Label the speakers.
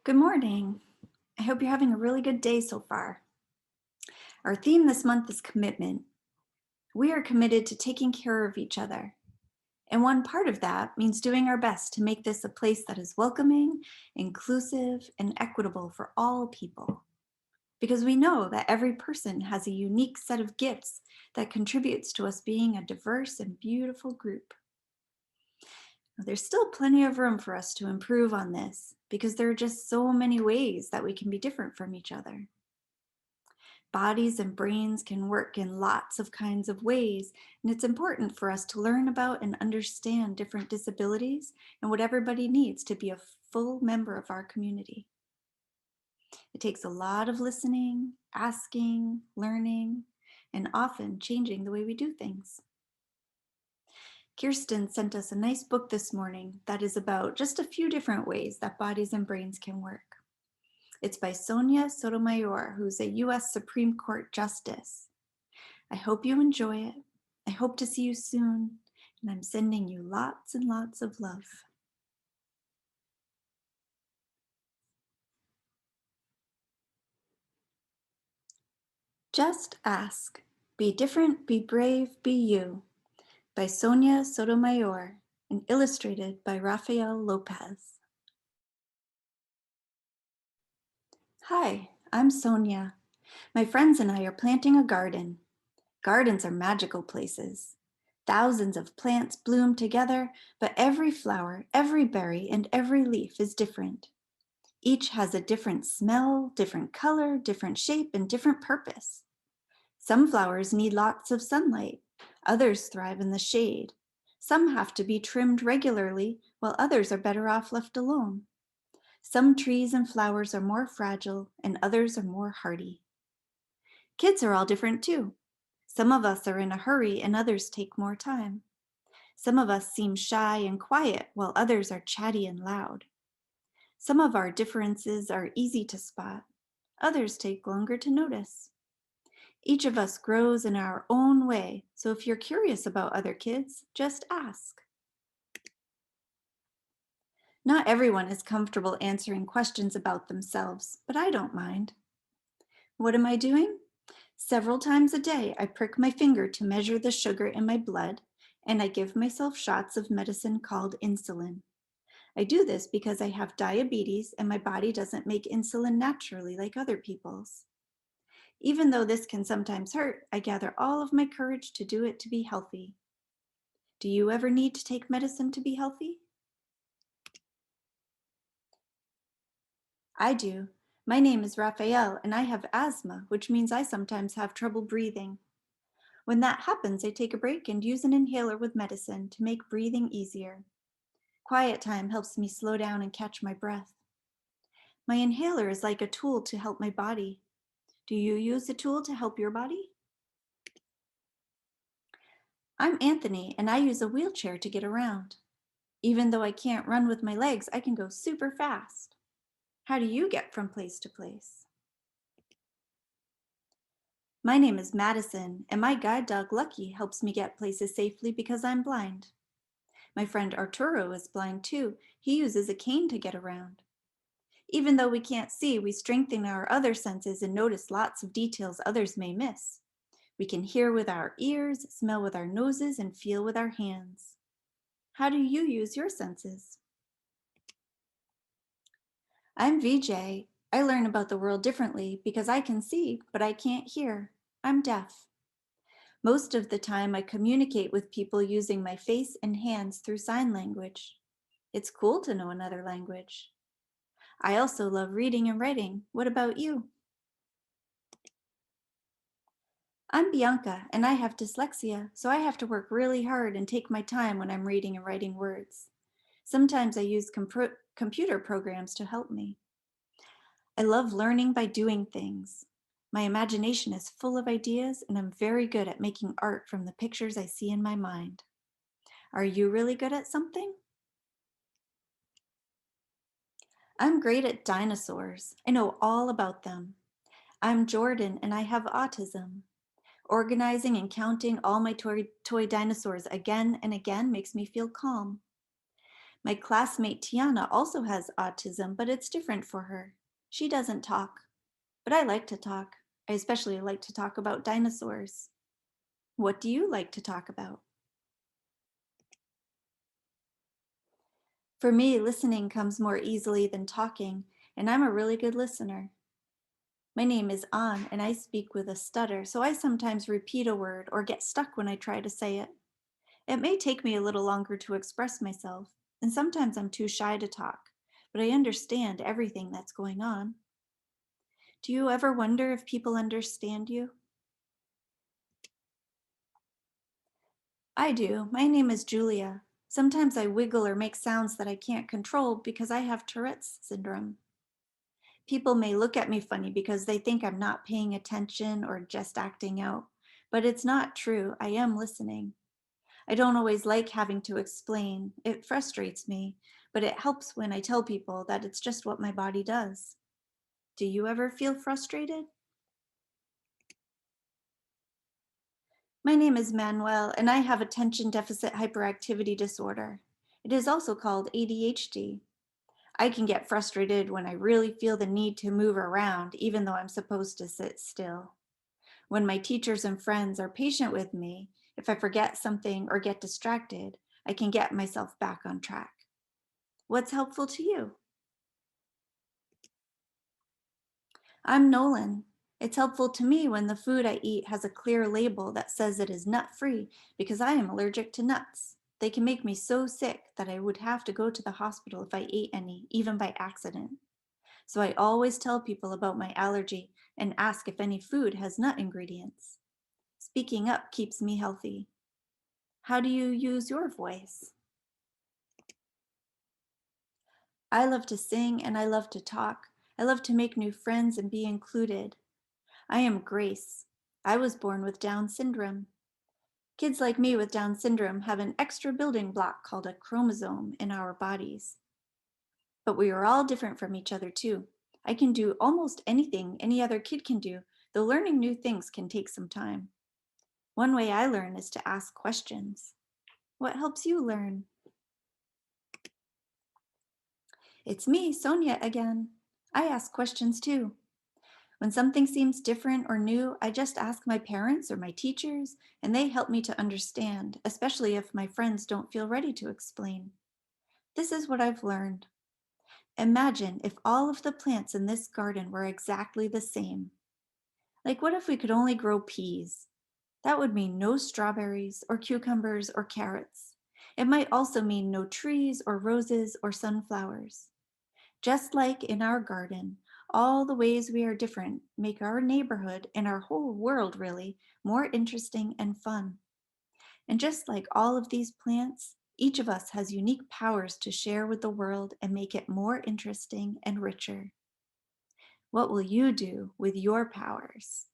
Speaker 1: Good morning. I hope you're having a really good day so far. Our theme this month is commitment. We are committed to taking care of each other. And one part of that means doing our best to make this a place that is welcoming, inclusive, and equitable for all people. Because we know that every person has a unique set of gifts that contributes to us being a diverse and beautiful group. Now, there's still plenty of room for us to improve on this because there are just so many ways that we can be different from each other. Bodies and brains can work in lots of kinds of ways, and it's important for us to learn about and understand different disabilities and what everybody needs to be a full member of our community. It takes a lot of listening, asking, learning, and often changing the way we do things. Kirsten sent us a nice book this morning that is about just a few different ways that bodies and brains can work. It's by Sonia Sotomayor, who's a US Supreme Court Justice. I hope you enjoy it. I hope to see you soon, and I'm sending you lots and lots of love. Just Ask. Be Different, Be Brave, Be You by Sonia Sotomayor and illustrated by Rafael Lopez. Hi, I'm Sonia. My friends and I are planting a garden. Gardens are magical places. Thousands of plants bloom together, but every flower, every berry, and every leaf is different. Each has a different smell, different color, different shape, and different purpose. Some flowers need lots of sunlight. Others thrive in the shade. Some have to be trimmed regularly, while others are better off left alone. Some trees and flowers are more fragile, and others are more hardy. Kids are all different too. Some of us are in a hurry, and others take more time. Some of us seem shy and quiet, while others are chatty and loud. Some of our differences are easy to spot. Others take longer to notice. Each of us grows in our own way, so if you're curious about other kids, just ask. Not everyone is comfortable answering questions about themselves, but I don't mind. What am I doing? Several times a day, I prick my finger to measure the sugar in my blood, and I give myself shots of medicine called insulin. I do this because I have diabetes and my body doesn't make insulin naturally like other people's. Even though this can sometimes hurt, I gather all of my courage to do it to be healthy. Do you ever need to take medicine to be healthy? I do. My name is Rafael and I have asthma, which means I sometimes have trouble breathing. When that happens, I take a break and use an inhaler with medicine to make breathing easier. Quiet time helps me slow down and catch my breath. My inhaler is like a tool to help my body. Do you use a tool to help your body? I'm Anthony and I use a wheelchair to get around. Even though I can't run with my legs, I can go super fast. How do you get from place to place? My name is Madison, and my guide dog Lucky helps me get places safely because I'm blind. My friend Arturo is blind too. He uses a cane to get around. Even though we can't see, we strengthen our other senses and notice lots of details others may miss. We can hear with our ears, smell with our noses, and feel with our hands. How do you use your senses? I'm VJ. I learn about the world differently because I can see, but I can't hear. I'm deaf. Most of the time, I communicate with people using my face and hands through sign language. It's cool to know another language. I also love reading and writing. What about you? I'm Bianca, and I have dyslexia, so I have to work really hard and take my time when I'm reading and writing words. Sometimes I use computer programs to help me. I love learning by doing things. My imagination is full of ideas, and I'm very good at making art from the pictures I see in my mind. Are you really good at something? I'm great at dinosaurs. I know all about them. I'm Jordan, and I have autism. Organizing and counting all my toy dinosaurs again and again makes me feel calm. My classmate Tiana also has autism, but it's different for her. She doesn't talk, but I like to talk. I especially like to talk about dinosaurs. What do you like to talk about? For me, listening comes more easily than talking, and I'm a really good listener. My name is An, and I speak with a stutter, so I sometimes repeat a word or get stuck when I try to say it. It may take me a little longer to express myself, and sometimes I'm too shy to talk, but I understand everything that's going on. Do you ever wonder if people understand you? I do. My name is Julia. Sometimes I wiggle or make sounds that I can't control because I have Tourette's syndrome. People may look at me funny because they think I'm not paying attention or just acting out, but it's not true. I am listening. I don't always like having to explain. It frustrates me, but it helps when I tell people that it's just what my body does. Do you ever feel frustrated? My name is Manuel, and I have attention deficit hyperactivity disorder. It is also called ADHD. I can get frustrated when I really feel the need to move around, even though I'm supposed to sit still. When my teachers and friends are patient with me, if I forget something or get distracted, I can get myself back on track. What's helpful to you? I'm Nolan. It's helpful to me when the food I eat has a clear label that says it is nut free because I am allergic to nuts. They can make me so sick that I would have to go to the hospital if I ate any, even by accident. So I always tell people about my allergy and ask if any food has nut ingredients. Speaking up keeps me healthy. How do you use your voice? I love to sing and I love to talk. I love to make new friends and be included. I am Grace. I was born with Down syndrome. Kids like me with Down syndrome have an extra building block called a chromosome in our bodies. But we are all different from each other too. I can do almost anything any other kid can do, though learning new things can take some time. One way I learn is to ask questions. What helps you learn? It's me, Sonia, again. I ask questions too. When something seems different or new, I just ask my parents or my teachers, and they help me to understand, especially if my friends don't feel ready to explain. This is what I've learned. Imagine if all of the plants in this garden were exactly the same. Like, what if we could only grow peas? That would mean no strawberries or cucumbers or carrots. It might also mean no trees or roses or sunflowers. Just like in our garden, all the ways we are different make our neighborhood and our whole world really more interesting and fun. And just like all of these plants, each of us has unique powers to share with the world and make it more interesting and richer. What will you do with your powers?